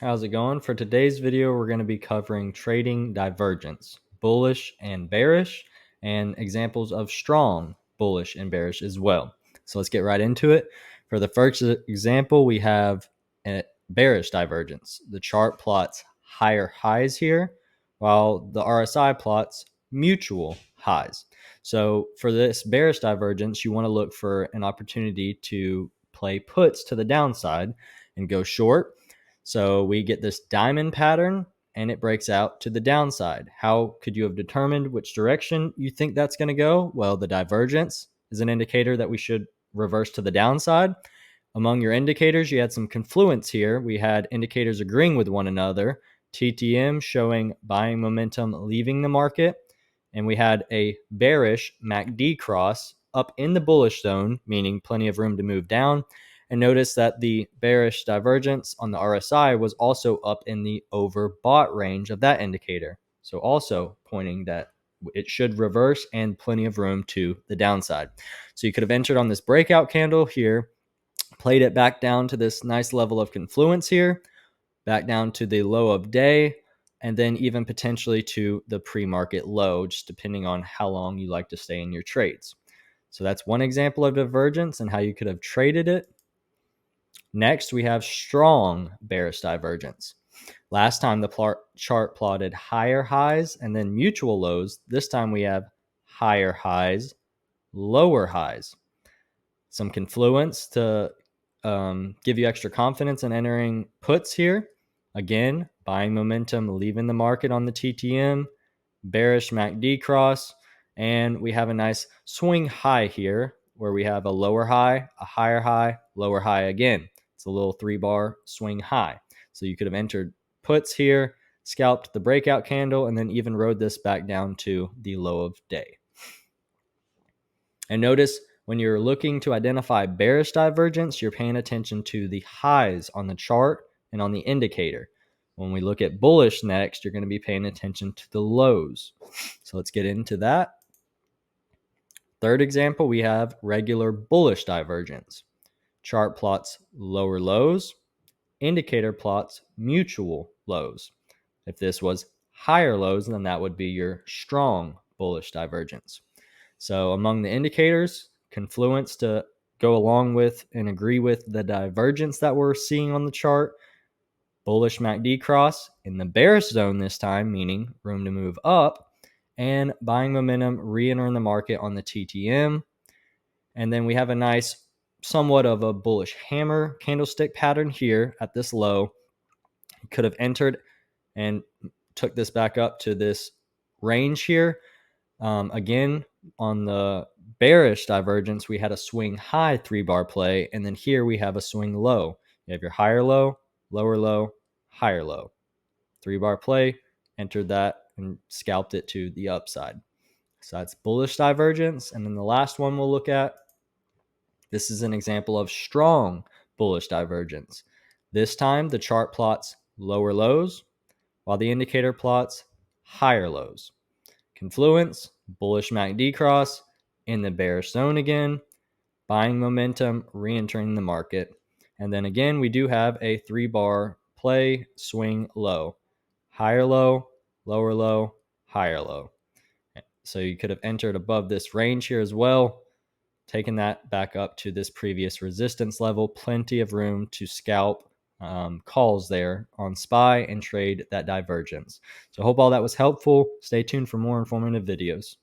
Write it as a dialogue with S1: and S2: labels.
S1: How's it going? For today's video, we're going to be covering trading divergence, bullish and bearish, and examples of strong bullish and bearish as well. So let's get right into it. For the first example, we have a bearish divergence. The chart plots higher highs here, while the RSI plots mutual highs. So for this bearish divergence, you want to look for an opportunity to play puts to the downside and go short. So we get this diamond pattern and it breaks out to the downside. How could you have determined which direction you think that's going to go? Well, the divergence is an indicator that we should reverse to the downside. Among your indicators, you had some confluence here. We had indicators agreeing with one another, TTM showing buying momentum leaving the market, and we had a bearish MACD cross up in the bullish zone, meaning plenty of room to move down. And notice that the bearish divergence on the RSI was also up in the overbought range of that indicator. So also pointing that it should reverse and plenty of room to the downside. So you could have entered on this breakout candle here, played it back down to this nice level of confluence here, back down to the low of day, and then even potentially to the pre-market low, just depending on how long you like to stay in your trades. So that's one example of divergence and how you could have traded it. Next, we have strong bearish divergence. Last time the chart plotted higher highs and then mutual lows. This time we have higher highs, lower highs. Some confluence to give you extra confidence in entering puts here. Again, buying momentum, leaving the market on the TTM, bearish MACD cross, and we have a nice swing high here where we have a lower high, a higher high, lower high again. It's a little 3-bar swing high. So you could have entered puts here, scalped the breakout candle, and then even rode this back down to the low of day. And notice when you're looking to identify bearish divergence, you're paying attention to the highs on the chart and on the indicator. When we look at bullish next, you're going to be paying attention to the lows. So let's get into that. Third example, we have regular bullish divergence. Chart plots lower lows, indicator plots mutual lows. If this was higher lows, then that would be your strong bullish divergence. So among the indicators, confluence to go along with and agree with the divergence that we're seeing on the chart, bullish MACD cross in the bearish zone this time, meaning room to move up, and buying momentum re-entering the market on the TTM. And then we have a nice, somewhat of a bullish hammer candlestick pattern here at this low. You could have entered and took this back up to this range here. Again, on the bearish divergence, we had a swing high 3-bar play, and then here we have a swing low. You have your higher low, lower low, higher low. 3-bar play, entered that and scalped it to the upside. So that's bullish divergence. And then the last one we'll look at, this is an example of strong bullish divergence. This time the chart plots lower lows, while the indicator plots higher lows. Confluence, bullish MACD cross in the bearish zone again, buying momentum, re-entering the market. And then again, we do have a 3-bar play, swing low, higher low, lower low, higher low. So you could have entered above this range here as well, taken that back up to this previous resistance level. Plenty of room to scalp calls there on SPY and trade that divergence. So I hope all that was helpful. Stay tuned for more informative videos.